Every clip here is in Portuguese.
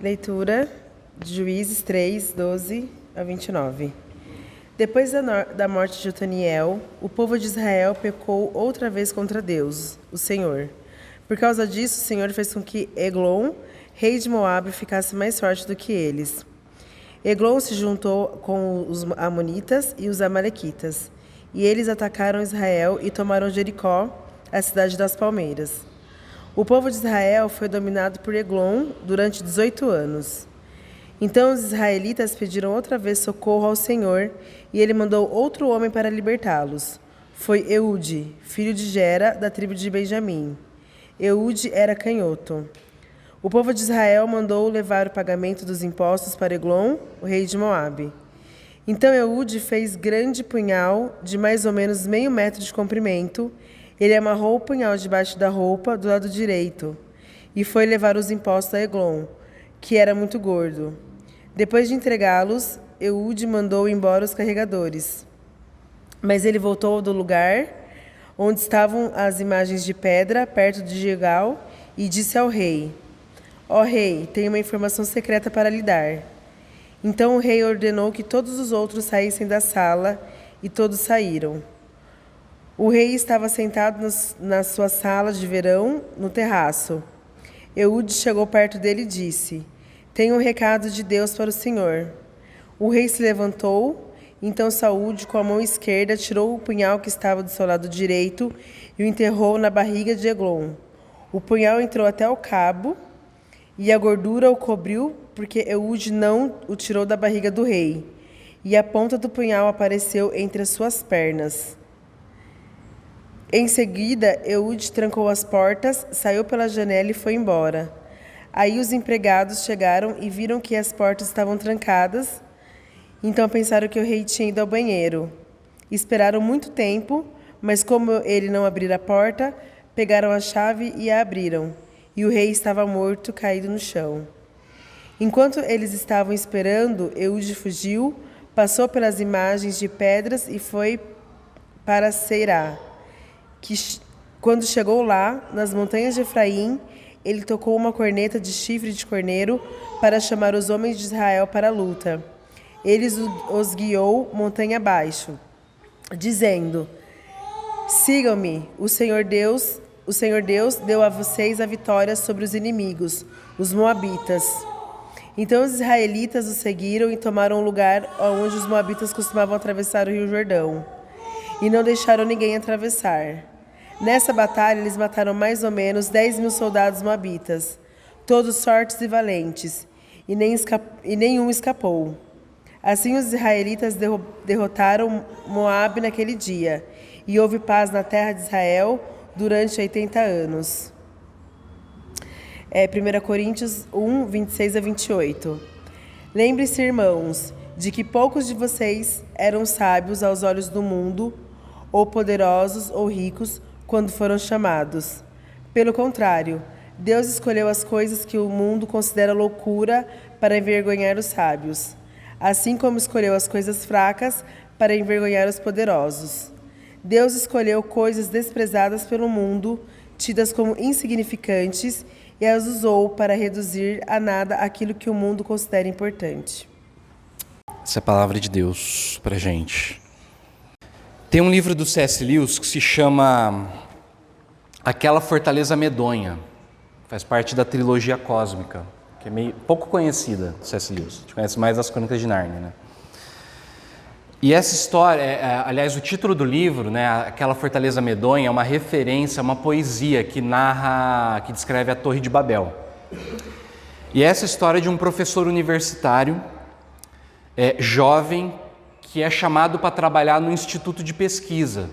Leitura de Juízes 3, 12 a 29. Depois da morte de Otaniel, o povo de Israel pecou outra vez contra Deus, o Senhor. Por causa disso, o Senhor fez com que Eglon, rei de Moabe, ficasse mais forte do que eles. Eglon se juntou com os amonitas e os amalequitas, e eles atacaram Israel e tomaram Jericó, a cidade das palmeiras. O povo de Israel foi dominado por Eglon durante 18 anos. Então os israelitas pediram outra vez socorro ao Senhor, e ele mandou outro homem para libertá-los. Foi Eude, filho de Gera, da tribo de Benjamim. Eude era canhoto. O povo de Israel mandou levar o pagamento dos impostos para Eglon, o rei de Moabe. Então Eude fez grande punhal de mais ou menos meio metro de comprimento. Ele amarrou o punhal debaixo da roupa do lado direito e foi levar os impostos a Eglon, que era muito gordo. Depois de entregá-los, Eude mandou embora os carregadores. Mas ele voltou do lugar onde estavam as imagens de pedra, perto de Gilgal, e disse ao rei: Ó rei, tenho uma informação secreta para lhe dar. Então o rei ordenou que todos os outros saíssem da sala, e todos saíram. O rei estava sentado na sua sala de verão, no terraço. Eude chegou perto dele e disse: Tenho um recado de Deus para o senhor. O rei se levantou, então Saúde, com a mão esquerda, tirou o punhal que estava do seu lado direito e o enterrou na barriga de Eglon. O punhal entrou até o cabo e a gordura o cobriu, porque Eude não o tirou da barriga do rei. E a ponta do punhal apareceu entre as suas pernas. Em seguida, Eude trancou as portas, saiu pela janela e foi embora. Aí os empregados chegaram e viram que as portas estavam trancadas. Então pensaram que o rei tinha ido ao banheiro. Esperaram muito tempo, mas como ele não abrira a porta, pegaram a chave e a abriram. E o rei estava morto, caído no chão. Enquanto eles estavam esperando, Eude fugiu, passou pelas imagens de pedras e foi para Seirá. Quando chegou lá, nas montanhas de Efraim, ele tocou uma corneta de chifre de corneiro para chamar os homens de Israel para a luta. Ele os guiou montanha abaixo, dizendo: Sigam-me, o Senhor Deus deu a vocês a vitória sobre os inimigos, os moabitas. Então os israelitas o seguiram e tomaram o lugar onde os moabitas costumavam atravessar o rio Jordão, e não deixaram ninguém atravessar. Nessa batalha, eles mataram mais ou menos 10.000 soldados moabitas, todos fortes e valentes, e nenhum escapou. Assim, os israelitas derrotaram Moabe naquele dia, e houve paz na terra de Israel durante 80 anos. 1 Coríntios 1, 26 a 28. Lembre-se, irmãos, de que poucos de vocês eram sábios aos olhos do mundo, ou poderosos ou ricos, quando foram chamados. Pelo contrário, Deus escolheu as coisas que o mundo considera loucura para envergonhar os sábios, assim como escolheu as coisas fracas para envergonhar os poderosos. Deus escolheu coisas desprezadas pelo mundo, tidas como insignificantes, e as usou para reduzir a nada aquilo que o mundo considera importante. Essa é a palavra de Deus pra gente. Tem um livro do C.S. Lewis que se chama Aquela Fortaleza Medonha. Faz parte da trilogia cósmica, que é meio pouco conhecida do C.S. Lewis. A gente conhece mais as Crônicas de Nárnia, né? E essa história, aliás, o título do livro, né, Aquela Fortaleza Medonha, é uma referência a uma poesia que descreve a Torre de Babel. E essa história é de um professor universitário, jovem, que é chamado para trabalhar no instituto de pesquisa.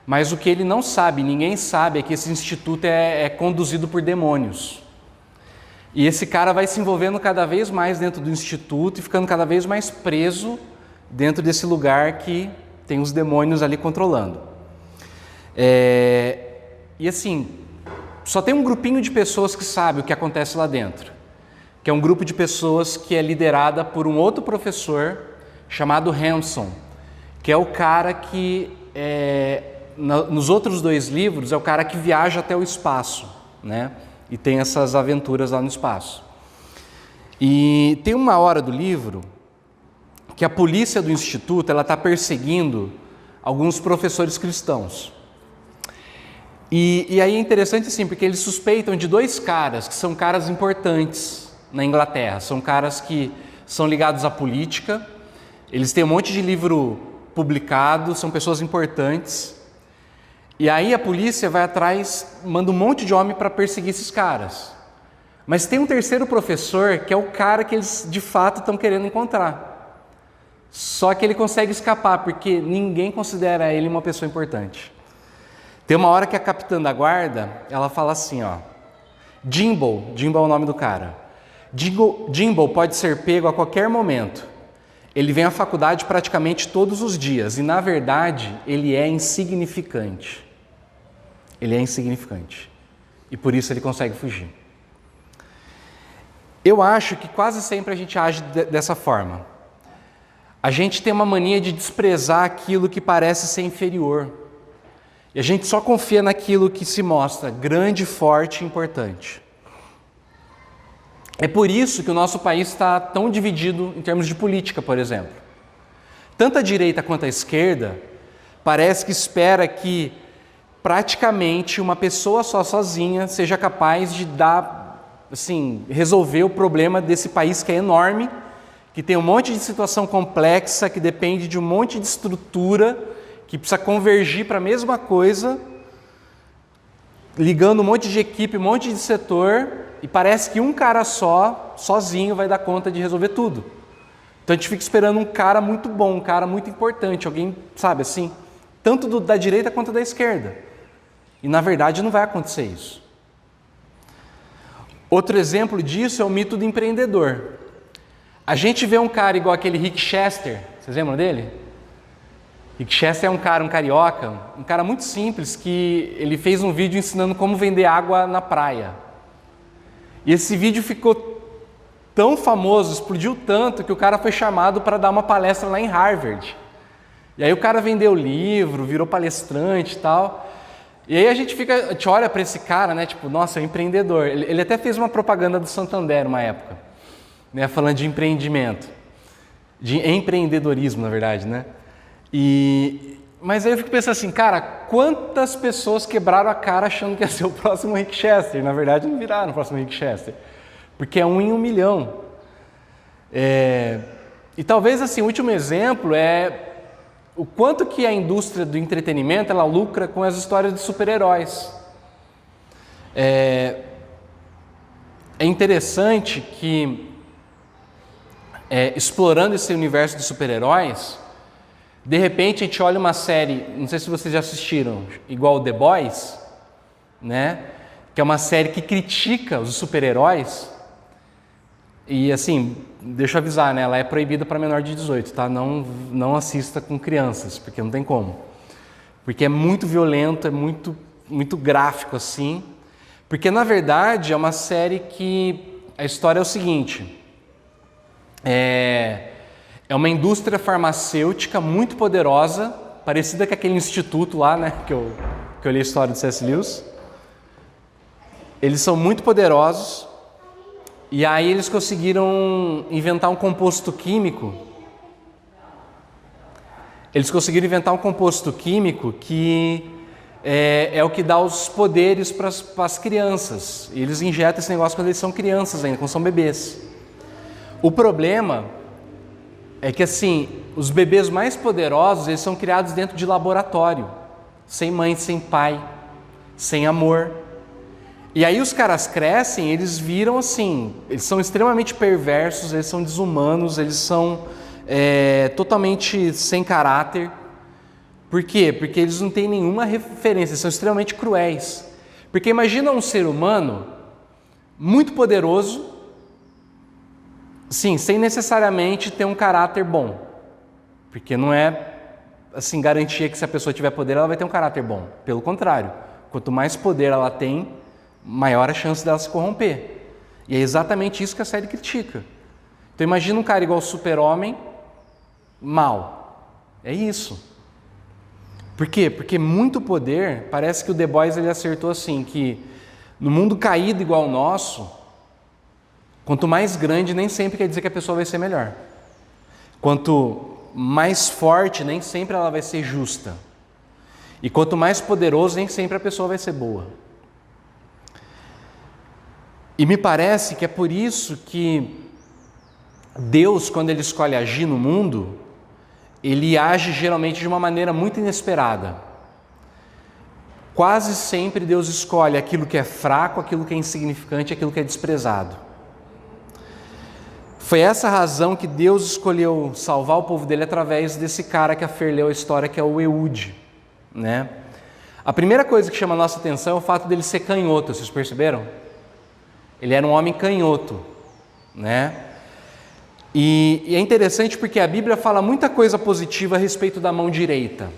Mas o que ele não sabe, ninguém sabe, é que esse instituto é conduzido por demônios. E esse cara vai se envolvendo cada vez mais dentro do instituto e ficando cada vez mais preso dentro desse lugar que tem os demônios ali controlando. E assim, só tem um grupinho de pessoas que sabe o que acontece lá dentro, que é um grupo de pessoas que é liderada por um outro professor chamado Hanson, que é o cara que, nos outros dois livros, é o cara que viaja até o espaço, né? E tem essas aventuras lá no espaço. E tem uma hora do livro que a polícia do instituto ela está perseguindo alguns professores cristãos. E aí é interessante assim, porque eles suspeitam de 2 caras que são caras importantes na Inglaterra. São caras que são ligados à política, eles têm um monte de livro publicado, são pessoas importantes. E aí a polícia vai atrás, manda um monte de homem para perseguir esses caras. Mas tem um terceiro professor que é o cara que eles de fato estão querendo encontrar. Só que ele consegue escapar, porque ninguém considera ele uma pessoa importante. Tem uma hora que a capitã da guarda, ela fala assim, ó, Jimbo é o nome do cara. Jimbo pode ser pego a qualquer momento. Ele vem à faculdade praticamente todos os dias e, na verdade, ele é insignificante. Ele é insignificante. E por isso ele consegue fugir. Eu acho que quase sempre a gente age dessa forma. A gente tem uma mania de desprezar aquilo que parece ser inferior. E a gente só confia naquilo que se mostra grande, forte e importante. É por isso que o nosso país está tão dividido em termos de política, por exemplo. Tanto a direita quanto a esquerda parece que espera que praticamente uma pessoa só sozinha seja capaz de resolver o problema desse país que é enorme, que tem um monte de situação complexa, que depende de um monte de estrutura, que precisa convergir para a mesma coisa, ligando um monte de equipe, um monte de setor, e parece que um cara só, sozinho, vai dar conta de resolver tudo. Então a gente fica esperando um cara muito bom, um cara muito importante, alguém, sabe assim, tanto da direita quanto da esquerda. E na verdade não vai acontecer isso. Outro exemplo disso é o mito do empreendedor. A gente vê um cara igual aquele Rick Chester, vocês lembram dele? Rick Chester é um carioca, um cara muito simples, que ele fez um vídeo ensinando como vender água na praia. E esse vídeo ficou tão famoso, explodiu tanto, que o cara foi chamado para dar uma palestra lá em Harvard. E aí o cara vendeu livro, virou palestrante e tal. E aí a gente olha para esse cara, né, tipo, nossa, é um empreendedor. Ele até fez uma propaganda do Santander uma época, né, falando de empreendimento, de empreendedorismo, na verdade, né? Mas aí eu fico pensando assim, cara, quantas pessoas quebraram a cara achando que ia ser o próximo Rick Chester? Na verdade não viraram o próximo Rick Chester, porque é 1 em 1 milhão. E talvez assim, o último exemplo é o quanto que a indústria do entretenimento ela lucra com as histórias de super-heróis. É interessante que, explorando esse universo de super-heróis, de repente a gente olha uma série, não sei se vocês já assistiram, igual The Boys, né? Que é uma série que critica os super-heróis. E assim, deixa eu avisar, né? Ela é proibida para menor de 18, tá? Não assista com crianças, porque não tem como. Porque é muito violento, é muito, muito gráfico assim. Porque na verdade é uma série que a história é o seguinte: é uma indústria farmacêutica muito poderosa, parecida com aquele instituto lá, né? Que eu li a história do C.S. Lewis. Eles são muito poderosos. E aí eles conseguiram inventar um composto químico. Que é o que dá os poderes para as crianças. E eles injetam esse negócio quando eles são crianças ainda, quando são bebês. O problema é que assim, os bebês mais poderosos, eles são criados dentro de laboratório, sem mãe, sem pai, sem amor. E aí os caras crescem, eles viram assim, eles são extremamente perversos, eles são desumanos, eles são totalmente sem caráter. Por quê? Porque eles não têm nenhuma referência, eles são extremamente cruéis. Porque imagina um ser humano muito poderoso, sim, sem necessariamente ter um caráter bom. Porque não é assim garantia que se a pessoa tiver poder, ela vai ter um caráter bom. Pelo contrário, quanto mais poder ela tem, maior a chance dela se corromper. E é exatamente isso que a série critica. Então imagina um cara igual o Super-Homem, mal. É isso. Por quê? Porque muito poder, parece que o The Boys ele acertou assim, que no mundo caído igual o nosso, Quanto mais grande, nem sempre quer dizer que a pessoa vai ser melhor. Quanto mais forte, nem sempre ela vai ser justa. E quanto mais poderoso, nem sempre a pessoa vai ser boa. E me parece que é por isso que Deus, quando Ele escolhe agir no mundo, Ele age geralmente de uma maneira muito inesperada. Quase sempre Deus escolhe aquilo que é fraco, aquilo que é insignificante, aquilo que é desprezado. Foi essa a razão que Deus escolheu salvar o povo dele através desse cara que a Fer leu a história, que é o Eude, né? A primeira coisa que chama a nossa atenção é o fato dele ser canhoto, vocês perceberam? Ele era um homem canhoto, né? E é interessante porque a Bíblia fala muita coisa positiva a respeito da mão direita.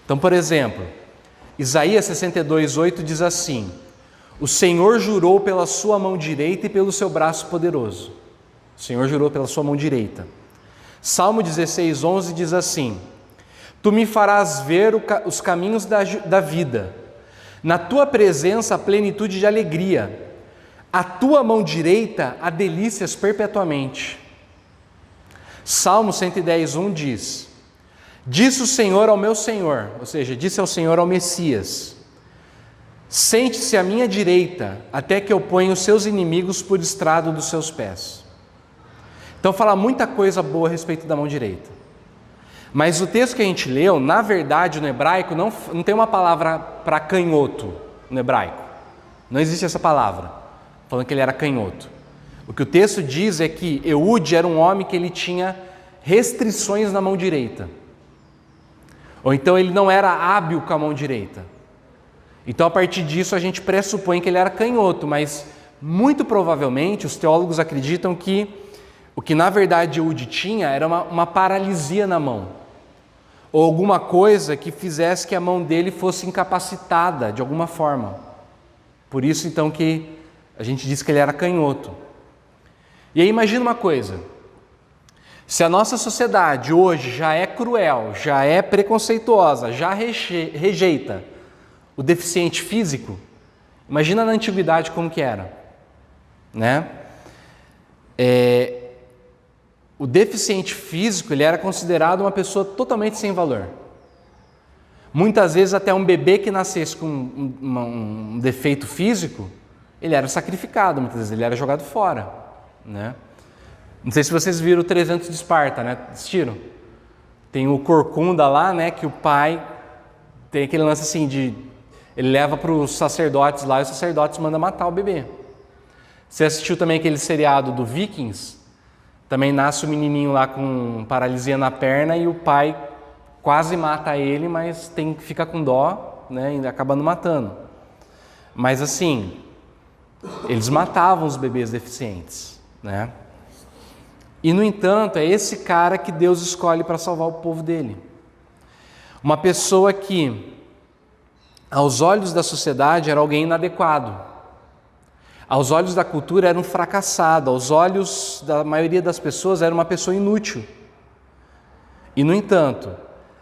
Então, por exemplo, Isaías 62:8 diz assim: o Senhor jurou pela sua mão direita e pelo seu braço poderoso. O Senhor jurou pela sua mão direita. Salmo 16:11 diz assim: tu me farás ver os caminhos da vida. Na tua presença a plenitude de alegria. A tua mão direita há delícias perpetuamente. Salmo 110:1 diz: disse o Senhor ao meu Senhor, ou seja, disse ao Senhor ao Messias: sente-se à minha direita, até que eu ponha os seus inimigos por estrado dos seus pés. Então fala muita coisa boa a respeito da mão direita. Mas o texto que a gente leu, na verdade, no hebraico, não tem uma palavra para canhoto no hebraico. Não existe essa palavra, falando que ele era canhoto. O que o texto diz é que Eude era um homem que ele tinha restrições na mão direita. Ou então ele não era hábil com a mão direita. Então, a partir disso, a gente pressupõe que ele era canhoto, mas muito provavelmente os teólogos acreditam que o que na verdade Eude tinha era uma paralisia na mão, ou alguma coisa que fizesse que a mão dele fosse incapacitada de alguma forma. Por isso então que a gente diz que ele era canhoto. E aí imagina uma coisa: se a nossa sociedade hoje já é cruel, já é preconceituosa, já rejeita o deficiente físico, imagina na antiguidade como que era, né? O deficiente físico, ele era considerado uma pessoa totalmente sem valor. Muitas vezes até um bebê que nascesse com um defeito físico, ele era sacrificado, muitas vezes ele era jogado fora, né? Não sei se vocês viram o 300 de Esparta, né? Assistiram? Tem o Corcunda lá, né? Que o pai tem aquele lance assim de... ele leva para os sacerdotes lá e os sacerdotes mandam matar o bebê. Você assistiu também aquele seriado do Vikings? Também nasce o menininho lá com paralisia na perna e o pai quase mata ele, mas fica com dó, né? E acaba não matando. Mas assim, eles matavam os bebês deficientes, né? E no entanto, é esse cara que Deus escolhe para salvar o povo dele. Uma pessoa que, aos olhos da sociedade, era alguém inadequado. Aos olhos da cultura era um fracassado, aos olhos da maioria das pessoas era uma pessoa inútil. E no entanto,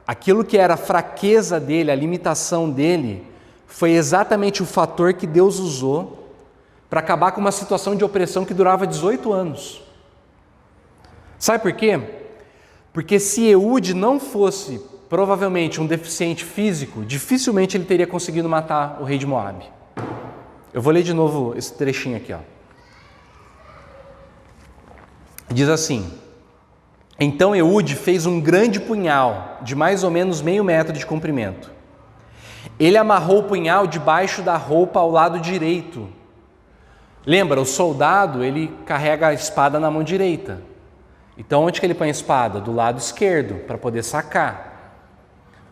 aquilo que era a fraqueza dele, a limitação dele, foi exatamente o fator que Deus usou para acabar com uma situação de opressão que durava 18 anos. Sabe por quê? Porque se Eude não fosse provavelmente um deficiente físico, dificilmente ele teria conseguido matar o rei de Moabe. Eu vou ler de novo esse trechinho aqui, ó. Diz assim: então Eude fez um grande punhal de mais ou menos meio metro de comprimento. Ele amarrou o punhal debaixo da roupa ao lado direito. Lembra, o soldado, ele carrega a espada na mão direita. Então onde que ele põe a espada? Do lado esquerdo, para poder sacar.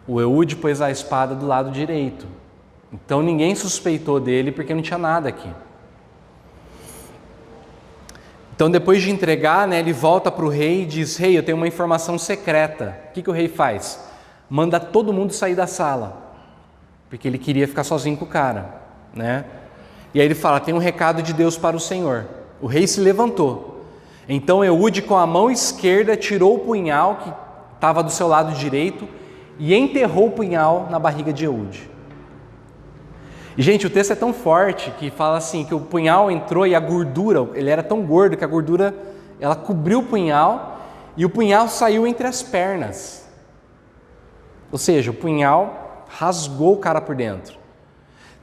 O Eude pôs a espada do lado direito. Então ninguém suspeitou dele porque não tinha nada aqui. Então depois de entregar, né, ele volta para o rei e diz: rei, eu tenho uma informação secreta. O que o rei faz? Manda todo mundo sair da sala, porque ele queria ficar sozinho com o cara, né? E aí ele fala: tem um recado de Deus para o Senhor. O rei se levantou. Então Eude com a mão esquerda tirou o punhal que estava do seu lado direito e enterrou o punhal na barriga de Eude. E, gente, o texto é tão forte que fala assim, que o punhal entrou e a gordura, ele era tão gordo que a gordura, ela cobriu o punhal e o punhal saiu entre as pernas. Ou seja, o punhal rasgou o cara por dentro.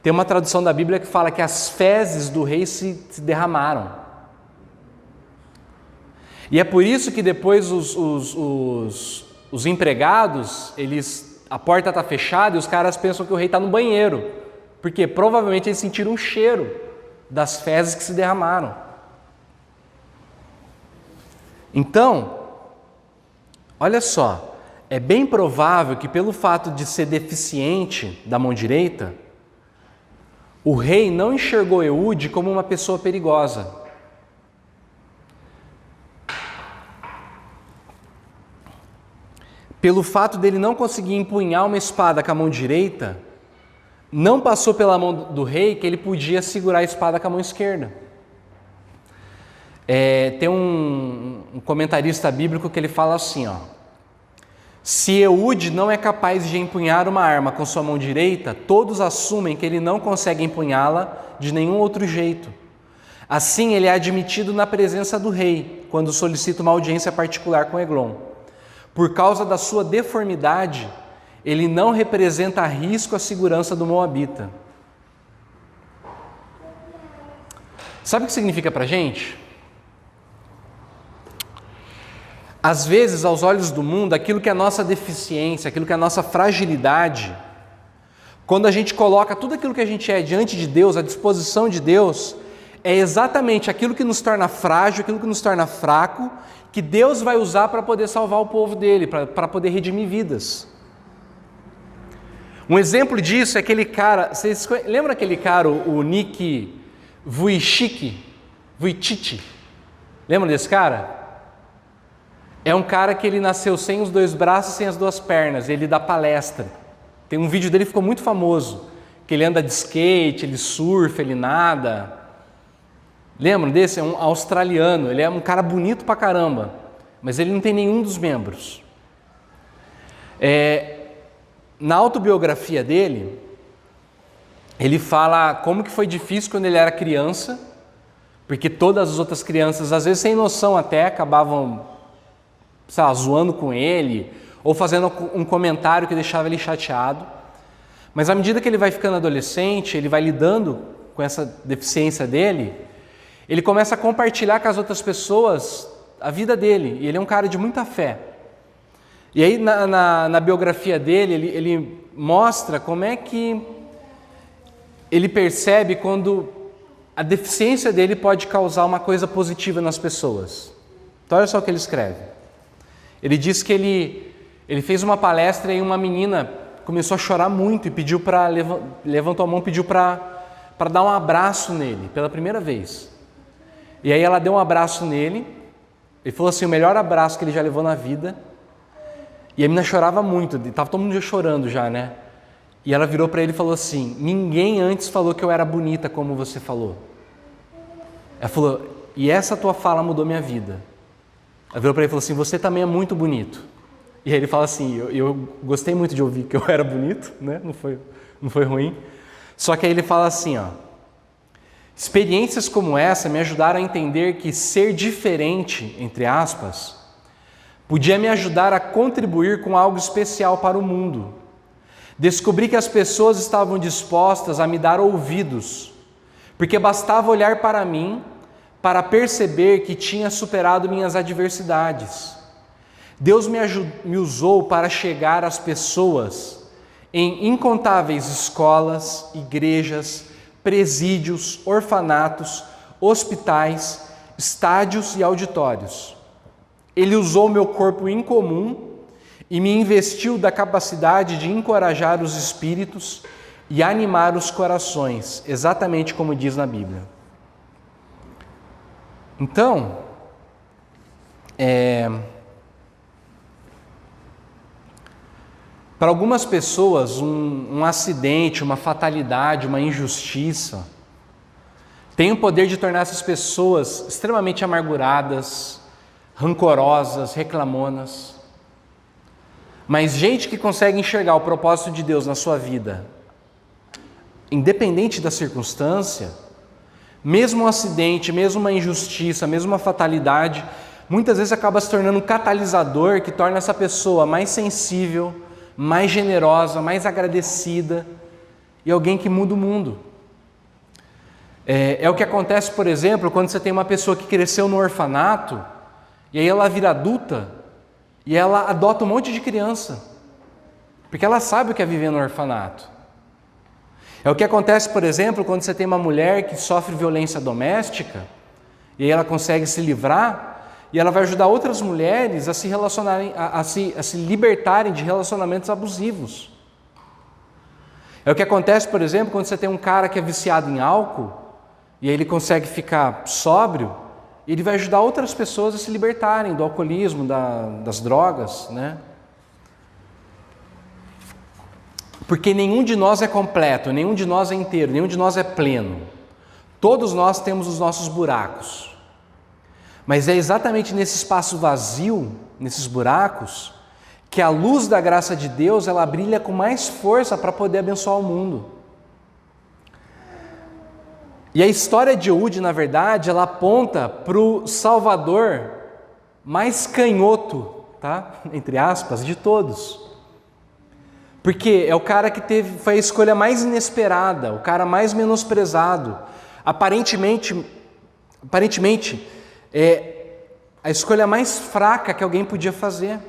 Tem uma tradução da Bíblia que fala que as fezes do rei se derramaram. E é por isso que depois os empregados, a porta está fechada e os caras pensam que o rei está no banheiro. Porque provavelmente eles sentiram um cheiro das fezes que se derramaram. Então, olha só, é bem provável que pelo fato de ser deficiente da mão direita, o rei não enxergou Eude como uma pessoa perigosa. Pelo fato dele não conseguir empunhar uma espada com a mão direita, não passou pela mão do rei que ele podia segurar a espada com a mão esquerda. Tem um comentarista bíblico que ele fala assim, ó: se Eude não é capaz de empunhar uma arma com sua mão direita, todos assumem que ele não consegue empunhá-la de nenhum outro jeito. Assim, ele é admitido na presença do rei, quando solicita uma audiência particular com Eglon. Por causa da sua deformidade, ele não representa risco à segurança do moabita. Sabe o que significa pra gente? Às vezes, aos olhos do mundo, aquilo que é a nossa deficiência, aquilo que é a nossa fragilidade, quando a gente coloca tudo aquilo que a gente é diante de Deus, à disposição de Deus, é exatamente aquilo que nos torna frágil, aquilo que nos torna fraco, que Deus vai usar para poder salvar o povo dele, para poder redimir vidas. Um exemplo disso é aquele cara, vocês lembram aquele cara, o Nick Vujicic? Lembra desse cara? É um cara que ele nasceu sem os dois braços e sem as duas pernas, ele dá palestra. Tem um vídeo dele que ficou muito famoso, que ele anda de skate, ele surfa, ele nada. Lembram desse? É um australiano, ele é um cara bonito pra caramba, mas ele não tem nenhum dos membros. Na autobiografia dele, ele fala como que foi difícil quando ele era criança, porque todas as outras crianças, às vezes sem noção até, acabavam, sei lá, zoando com ele, ou fazendo um comentário que deixava ele chateado. Mas à medida que ele vai ficando adolescente, ele vai lidando com essa deficiência dele, ele começa a compartilhar com as outras pessoas a vida dele, e ele é um cara de muita fé. E aí na biografia dele, ele mostra como é que ele percebe quando a deficiência dele pode causar uma coisa positiva nas pessoas. Então olha só o que ele escreve. Ele diz que ele fez uma palestra e uma menina começou a chorar muito e pediu levantou a mão e pediu para dar um abraço nele, pela primeira vez. E aí ela deu um abraço nele, ele falou assim, o melhor abraço que ele já levou na vida. E a menina chorava muito, estava todo mundo já chorando já, né? E ela virou para ele e falou assim, ninguém antes falou que eu era bonita como você falou. Ela falou, e essa tua fala mudou minha vida. Ela virou para ele e falou assim, você também é muito bonito. E aí ele fala assim, eu gostei muito de ouvir que eu era bonito, né? Não foi ruim. Só que aí ele fala assim, ó, experiências como essa me ajudaram a entender que ser diferente, entre aspas, podia me ajudar a contribuir com algo especial para o mundo. Descobri que as pessoas estavam dispostas a me dar ouvidos, porque bastava olhar para mim para perceber que tinha superado minhas adversidades. Deus me usou para chegar às pessoas em incontáveis escolas, igrejas, presídios, orfanatos, hospitais, estádios e auditórios. Ele usou meu corpo incomum e me investiu da capacidade de encorajar os espíritos e animar os corações, exatamente como diz na Bíblia. Então, para algumas pessoas, um acidente, uma fatalidade, uma injustiça, tem o poder de tornar essas pessoas extremamente amarguradas, rancorosas, reclamonas. Mas gente que consegue enxergar o propósito de Deus na sua vida independente da circunstância, mesmo um acidente, mesmo uma injustiça, mesmo uma fatalidade, muitas vezes acaba se tornando um catalisador que torna essa pessoa mais sensível, mais generosa, mais agradecida e alguém que muda o mundo. É o que acontece, por exemplo, quando você tem uma pessoa que cresceu no orfanato e aí ela vira adulta e ela adota um monte de criança, porque ela sabe o que é viver no orfanato. É o que acontece, por exemplo, quando você tem uma mulher que sofre violência doméstica e aí ela consegue se livrar e ela vai ajudar outras mulheres a se relacionarem, a se libertarem de relacionamentos abusivos. É o que acontece, por exemplo, quando você tem um cara que é viciado em álcool e aí ele consegue ficar sóbrio, e ele vai ajudar outras pessoas a se libertarem do alcoolismo, das drogas, né? Porque nenhum de nós é completo, nenhum de nós é inteiro, nenhum de nós é pleno. Todos nós temos os nossos buracos. Mas é exatamente nesse espaço vazio, nesses buracos, que a luz da graça de Deus, ela brilha com mais força para poder abençoar o mundo. E a história de Eude, na verdade, ela aponta para o Salvador mais canhoto, tá? Entre aspas, de todos. Porque é o cara que foi a escolha mais inesperada, o cara mais menosprezado. Aparentemente é a escolha mais fraca que alguém podia fazer.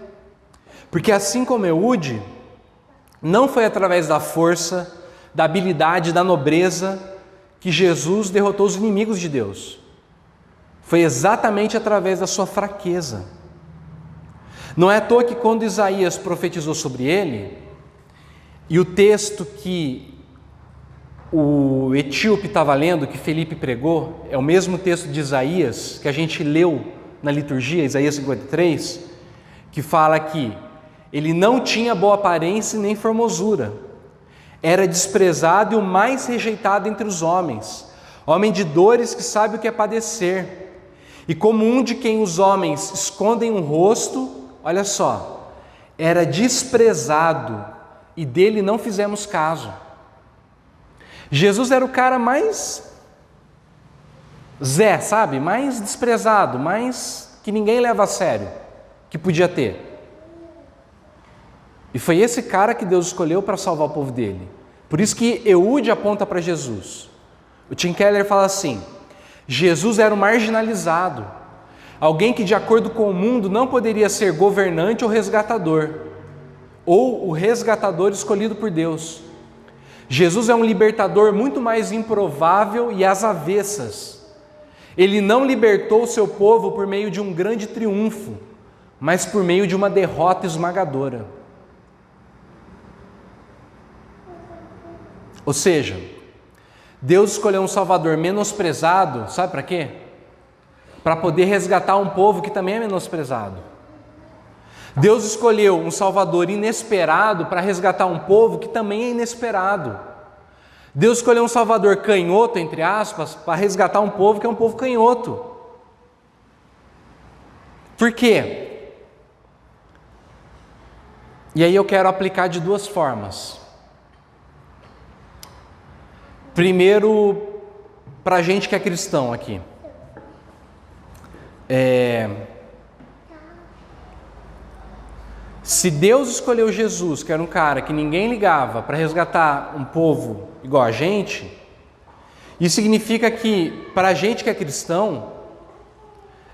Porque assim como Eude, não foi através da força, da habilidade, da nobreza que Jesus derrotou os inimigos de Deus. Foi exatamente através da sua fraqueza. Não é à toa que quando Isaías profetizou sobre ele, e o texto que o etíope estava lendo, que Felipe pregou, é o mesmo texto de Isaías que a gente leu na liturgia, Isaías 53, que fala que ele não tinha boa aparência nem formosura, era desprezado e o mais rejeitado entre os homens, homem de dores que sabe o que é padecer, e como um de quem os homens escondem um rosto, olha só, era desprezado e dele não fizemos caso. Jesus era o cara mais Zé, sabe? Mais desprezado, mais que ninguém leva a sério, que podia ter. E foi esse cara que Deus escolheu para salvar o povo dele. Por isso que Eude aponta para Jesus. O Tim Keller fala assim: Jesus era um marginalizado, alguém que de acordo com o mundo não poderia ser governante ou resgatador, ou o resgatador escolhido por Deus. Jesus é um libertador muito mais improvável e às avessas. Ele não libertou o seu povo por meio de um grande triunfo, mas por meio de uma derrota esmagadora. Ou seja, Deus escolheu um Salvador menosprezado, sabe para quê? Para poder resgatar um povo que também é menosprezado. Deus escolheu um Salvador inesperado para resgatar um povo que também é inesperado. Deus escolheu um Salvador canhoto, entre aspas, para resgatar um povo que é um povo canhoto. Por quê? E aí eu quero aplicar de duas formas. Primeiro, para a gente que é cristão aqui. Se Deus escolheu Jesus, que era um cara que ninguém ligava, para resgatar um povo igual a gente, isso significa que, para a gente que é cristão,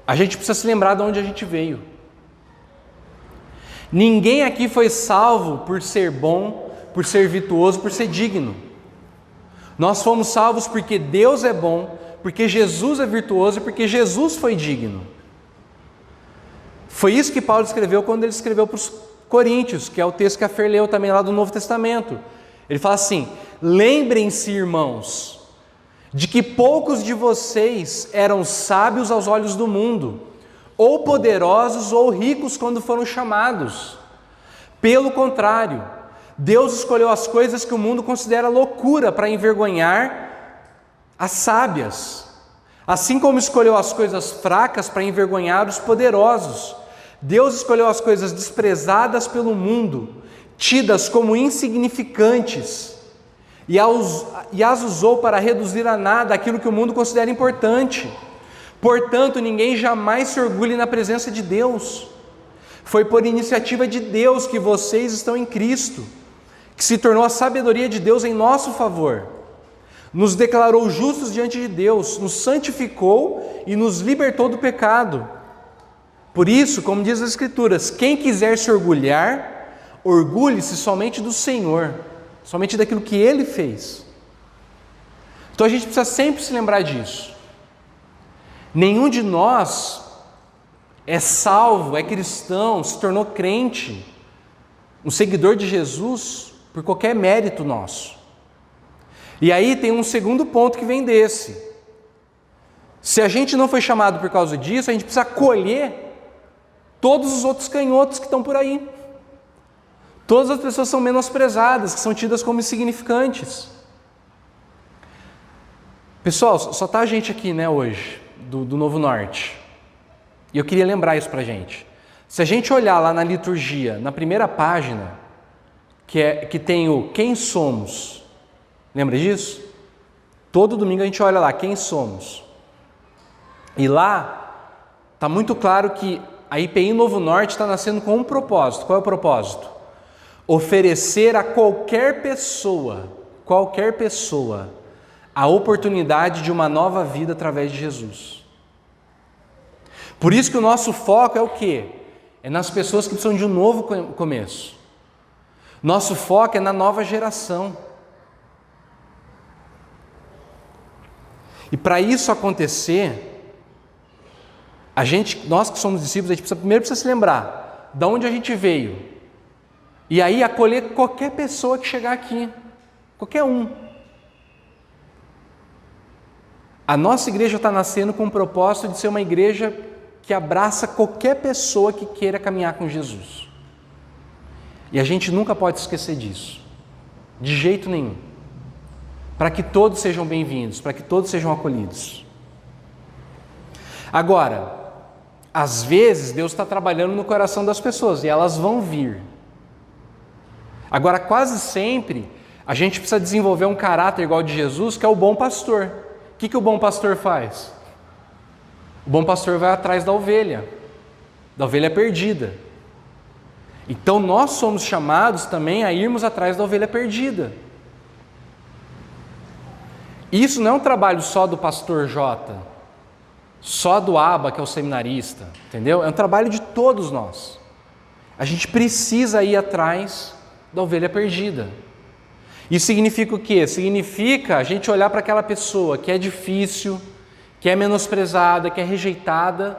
a gente precisa se lembrar de onde a gente veio. Ninguém aqui foi salvo por ser bom, por ser virtuoso, por ser digno. Nós fomos salvos porque Deus é bom, porque Jesus é virtuoso e porque Jesus foi digno. Foi isso que Paulo escreveu quando ele escreveu para os Coríntios, que é o texto que a Fer leu também lá do Novo Testamento. Ele fala assim: lembrem-se, irmãos, de que poucos de vocês eram sábios aos olhos do mundo, ou poderosos ou ricos quando foram chamados. Pelo contrário, Deus escolheu as coisas que o mundo considera loucura para envergonhar as sábias, assim como escolheu as coisas fracas para envergonhar os poderosos. Deus escolheu as coisas desprezadas pelo mundo, tidas como insignificantes, e as usou para reduzir a nada aquilo que o mundo considera importante. Portanto, ninguém jamais se orgulhe na presença de Deus. Foi por iniciativa de Deus que vocês estão em Cristo, que se tornou a sabedoria de Deus em nosso favor. Nos declarou justos diante de Deus, nos santificou e nos libertou do pecado. Por isso, como diz as Escrituras, quem quiser se orgulhar, orgulhe-se somente do Senhor, somente daquilo que Ele fez. Então a gente precisa sempre se lembrar disso. Nenhum de nós é salvo, é cristão, se tornou crente, um seguidor de Jesus, por qualquer mérito nosso. E aí tem um segundo ponto que vem desse. Se a gente não foi chamado por causa disso, a gente precisa colher todos os outros canhotos que estão por aí. Todas as pessoas são menosprezadas, que são tidas como insignificantes. Pessoal, só está a gente aqui, né, hoje, do Novo Norte. E eu queria lembrar isso para a gente. Se a gente olhar lá na liturgia, na primeira página, que tem o quem somos, lembra disso? Todo domingo a gente olha lá, quem somos. E lá está muito claro que a IPI Novo Norte está nascendo com um propósito. Qual é o propósito? Oferecer a qualquer pessoa, a oportunidade de uma nova vida através de Jesus. Por isso que o nosso foco é o quê? É nas pessoas que precisam de um novo começo. Nosso foco é na nova geração. E para isso acontecer, nós que somos discípulos, a gente primeiro precisa se lembrar de onde a gente veio. E aí acolher qualquer pessoa que chegar aqui. Qualquer um. A nossa igreja está nascendo com o propósito de ser uma igreja que abraça qualquer pessoa que queira caminhar com Jesus. E a gente nunca pode esquecer disso. De jeito nenhum. Para que todos sejam bem-vindos, para que todos sejam acolhidos. Agora, às vezes Deus está trabalhando no coração das pessoas e elas vão vir. Agora, quase sempre, a gente precisa desenvolver um caráter igual de Jesus, que é o bom pastor. O que o bom pastor faz? O bom pastor vai atrás da ovelha perdida. Então, nós somos chamados também a irmos atrás da ovelha perdida. Isso não é um trabalho só do pastor Jota, só do Aba, que é o seminarista, entendeu? É um trabalho de todos nós. A gente precisa ir atrás da ovelha perdida. Isso significa o quê? Significa a gente olhar para aquela pessoa que é difícil, que é menosprezada, que é rejeitada,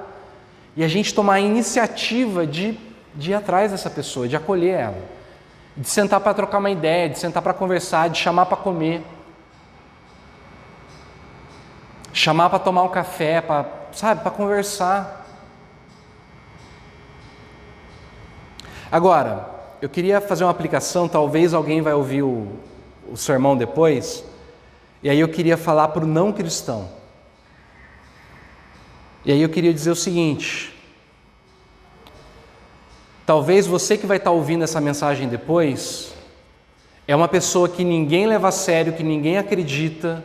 e a gente tomar a iniciativa de ir atrás dessa pessoa, de acolher ela, de sentar para trocar uma ideia, de sentar para conversar, de chamar para comer, chamar para tomar um café, para conversar. Agora, eu queria fazer uma aplicação, talvez alguém vai ouvir o sermão depois, e aí eu queria falar para o não cristão. E aí eu queria dizer o seguinte: talvez você que vai estar ouvindo essa mensagem depois, é uma pessoa que ninguém leva a sério, que ninguém acredita,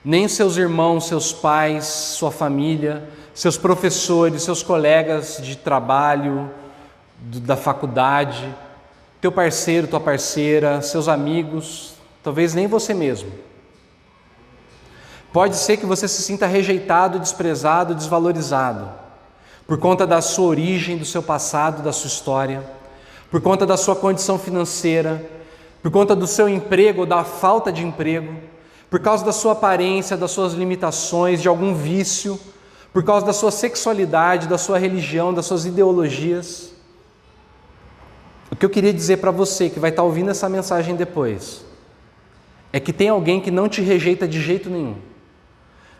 nem seus irmãos, seus pais, sua família, seus professores, seus colegas de trabalho, da faculdade, teu parceiro, tua parceira, seus amigos, talvez nem você mesmo. Pode ser que você se sinta rejeitado, desprezado, desvalorizado, por conta da sua origem, do seu passado, da sua história, por conta da sua condição financeira, por conta do seu emprego ou da falta de emprego, por causa da sua aparência, das suas limitações, de algum vício, por causa da sua sexualidade, da sua religião, das suas ideologias. O que eu queria dizer para você que vai estar ouvindo essa mensagem depois é que tem alguém que não te rejeita de jeito nenhum.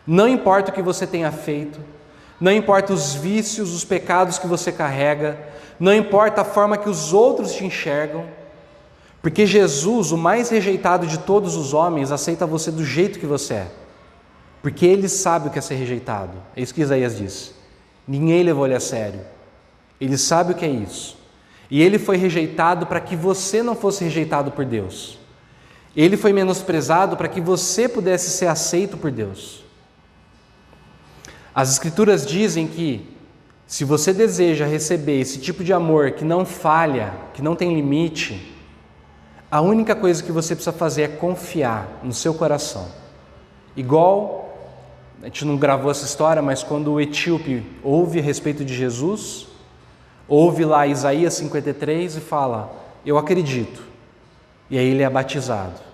Não importa o que você tenha feito, não importa os vícios, os pecados que você carrega, não importa a forma que os outros te enxergam, porque Jesus, o mais rejeitado de todos os homens, aceita você do jeito que você é, porque Ele sabe o que é ser rejeitado. É isso que Isaías disse. Ninguém levou Ele a sério. Ele sabe o que é isso. E Ele foi rejeitado para que você não fosse rejeitado por Deus. Ele foi menosprezado para que você pudesse ser aceito por Deus. As Escrituras dizem que se você deseja receber esse tipo de amor que não falha, que não tem limite, a única coisa que você precisa fazer é confiar no seu coração. Igual, a gente não gravou essa história, mas quando o etíope ouve a respeito de Jesus, ouve lá Isaías 53 e fala, eu acredito. E aí ele é batizado.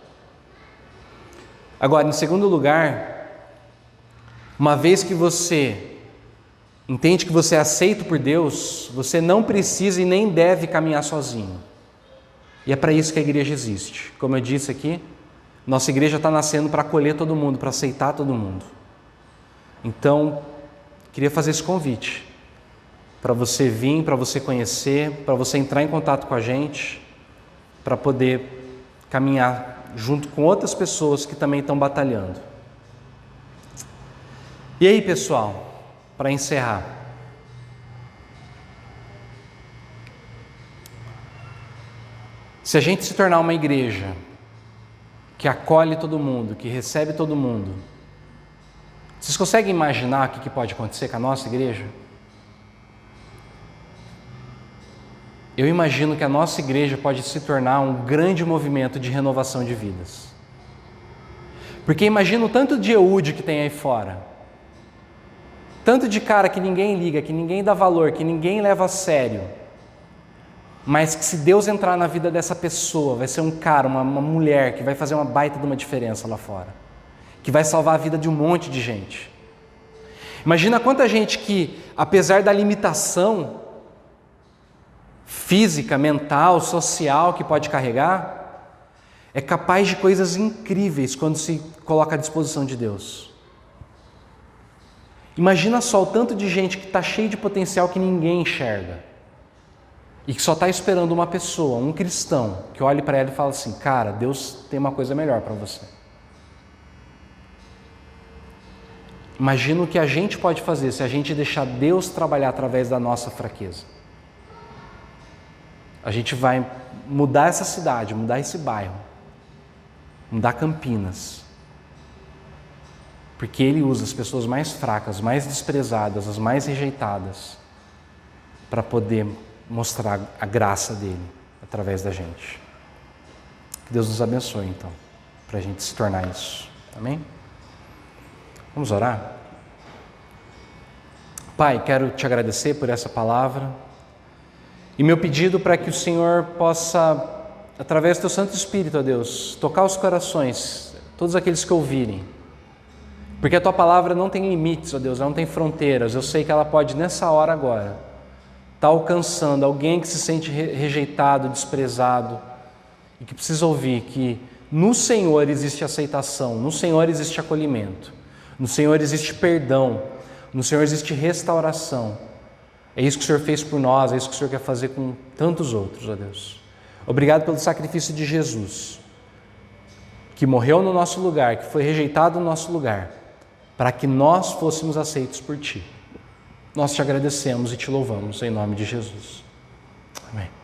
Agora, em segundo lugar, uma vez que você entende que você é aceito por Deus, você não precisa e nem deve caminhar sozinho. E é para isso que a igreja existe. Como eu disse aqui, nossa igreja está nascendo para acolher todo mundo, para aceitar todo mundo. Então, queria fazer esse convite para você vir, para você conhecer, para você entrar em contato com a gente, para poder caminhar junto com outras pessoas que também estão batalhando. E aí, pessoal, para encerrar, se a gente se tornar uma igreja que acolhe todo mundo, que recebe todo mundo, vocês conseguem imaginar o que pode acontecer com a nossa igreja? Eu imagino que a nossa igreja pode se tornar um grande movimento de renovação de vidas. Porque imagina o tanto de Eude que tem aí fora. Tanto de cara que ninguém liga, que ninguém dá valor, que ninguém leva a sério. Mas que se Deus entrar na vida dessa pessoa, vai ser um cara, uma mulher que vai fazer uma baita de uma diferença lá fora. Que vai salvar a vida de um monte de gente. Imagina quanta gente que, apesar da limitação física, mental, social que pode carregar, é capaz de coisas incríveis quando se coloca à disposição de Deus. Imagina só o tanto de gente que está cheio de potencial que ninguém enxerga e que só está esperando uma pessoa, um cristão, que olhe para ela e fala assim, cara, Deus tem uma coisa melhor para você. Imagina o que a gente pode fazer se a gente deixar Deus trabalhar através da nossa fraqueza. A gente vai mudar essa cidade, mudar esse bairro, mudar Campinas. Porque Ele usa as pessoas mais fracas, mais desprezadas, as mais rejeitadas, para poder mostrar a graça dEle através da gente. Que Deus nos abençoe, então, para a gente se tornar isso. Amém? Vamos orar? Pai, quero te agradecer por essa palavra. E meu pedido para que o Senhor possa, através do Teu Santo Espírito, ó Deus, tocar os corações, todos aqueles que ouvirem. Porque a Tua palavra não tem limites, ó Deus, ela não tem fronteiras. Eu sei que ela pode, nessa hora agora, estar alcançando alguém que se sente rejeitado, desprezado, e que precisa ouvir que no Senhor existe aceitação, no Senhor existe acolhimento, no Senhor existe perdão, no Senhor existe restauração. É isso que o Senhor fez por nós, é isso que o Senhor quer fazer com tantos outros, ó Deus. Obrigado pelo sacrifício de Jesus, que morreu no nosso lugar, que foi rejeitado no nosso lugar, para que nós fôssemos aceitos por Ti. Nós te agradecemos e te louvamos em nome de Jesus. Amém.